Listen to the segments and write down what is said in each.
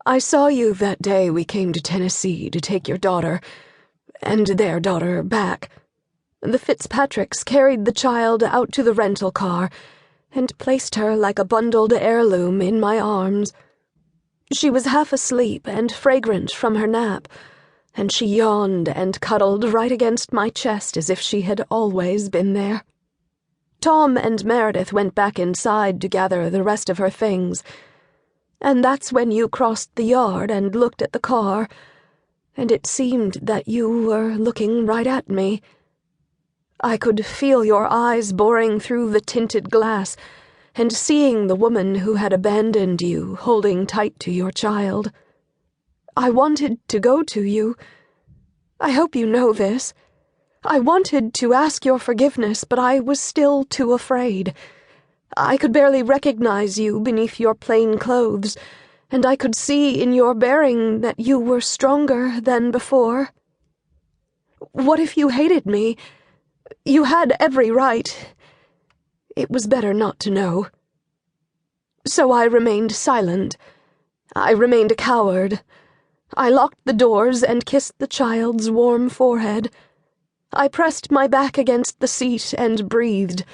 I saw you that day we came to Tennessee to take your daughter, and their daughter, back. The Fitzpatricks carried the child out to the rental car and placed her like a bundled heirloom in my arms. She was half asleep and fragrant from her nap, and she yawned and cuddled right against my chest as if she had always been there. Tom and Meredith went back inside to gather the rest of her things, and that's when you crossed the yard and looked at the car, and it seemed that you were looking right at me. I could feel your eyes boring through the tinted glass and seeing the woman who had abandoned you holding tight to your child. I wanted to go to you. I hope you know this. I wanted to ask your forgiveness, but I was still too afraid. I could barely recognize you beneath your plain clothes, and I could see in your bearing that you were stronger than before. What if you hated me? You had every right. It was better not to know. So I remained silent. I remained a coward. I locked the doors and kissed the child's warm forehead. I pressed my back against the seat and breathed.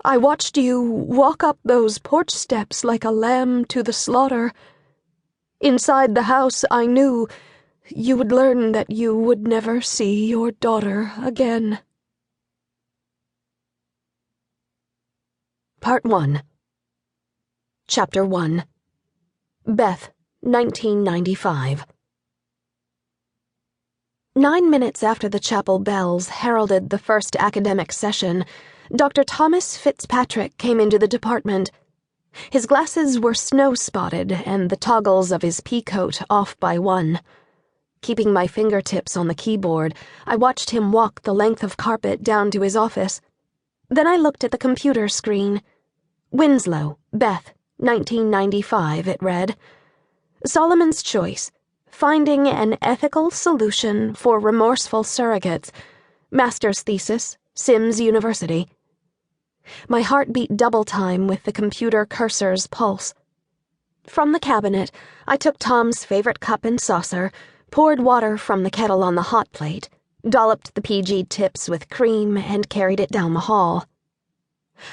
I watched you walk up those porch steps like a lamb to the slaughter. Inside the house, I knew you would learn that you would never see your daughter again. Part 1. Chapter 1. Beth, 1995. 9 minutes after the chapel bells heralded the first academic session, Dr. Thomas Fitzpatrick came into the department. His glasses were snow-spotted and the toggles of his pea coat off by one. Keeping my fingertips on the keyboard, I watched him walk the length of carpet down to his office. Then I looked at the computer screen. Winslow, Beth, 1995, it read. Solomon's Choice. Finding an Ethical Solution for Remorseful Surrogates. Master's Thesis, Sims University. My heart beat double time with the computer cursor's pulse. From the cabinet, I took Tom's favorite cup and saucer, poured water from the kettle on the hot plate, dolloped the PG tips with cream, and carried it down the hall.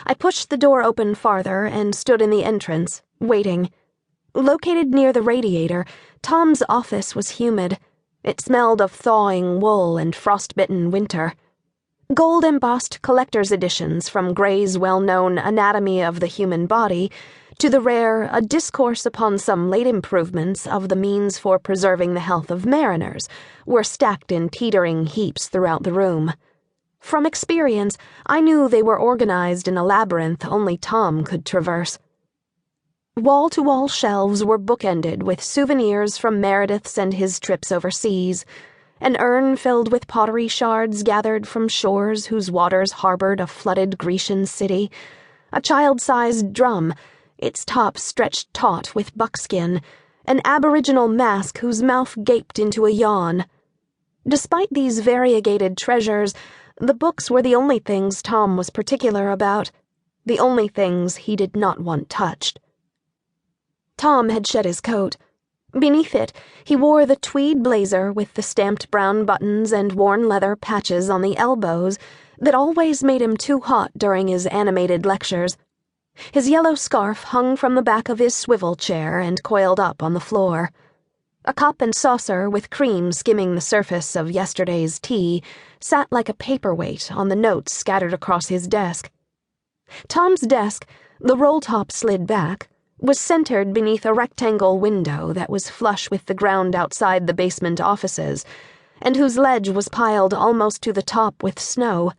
I pushed the door open farther and stood in the entrance, waiting. Located near the radiator, Tom's office was humid. It smelled of thawing wool and frostbitten winter. Gold-embossed collector's editions from Gray's well-known Anatomy of the Human Body to the rare A Discourse Upon Some Late Improvements of the Means for Preserving the Health of Mariners were stacked in teetering heaps throughout the room. From experience, I knew they were organized in a labyrinth only Tom could traverse. Wall-to-wall shelves were bookended with souvenirs from Meredith's and his trips overseas. An urn filled with pottery shards gathered from shores whose waters harbored a flooded Grecian city. A child-sized drum, its top stretched taut with buckskin. An aboriginal mask whose mouth gaped into a yawn. Despite these variegated treasures, the books were the only things Tom was particular about, the only things he did not want touched. Tom had shed his coat. Beneath it, he wore the tweed blazer with the stamped brown buttons and worn leather patches on the elbows that always made him too hot during his animated lectures. His yellow scarf hung from the back of his swivel chair and coiled up on the floor. A cup and saucer with cream skimming the surface of yesterday's tea sat like a paperweight on the notes scattered across his desk. Tom's desk, the roll-top slid back, was centered beneath a rectangle window that was flush with the ground outside the basement offices, and whose ledge was piled almost to the top with snow.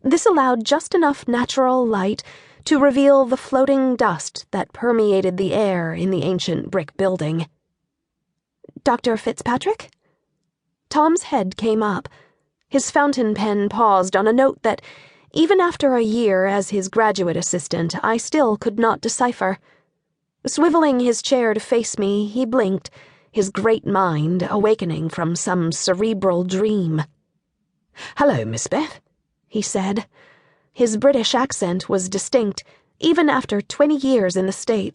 This allowed just enough natural light to reveal the floating dust that permeated the air in the ancient brick building. Dr. Fitzpatrick? Tom's head came up. His fountain pen paused on a note that, even after a year as his graduate assistant, I still could not decipher. Swiveling his chair to face me, he blinked, his great mind awakening from some cerebral dream. "Hello, Miss Beth," he said. His British accent was distinct, even after 20 years in the States.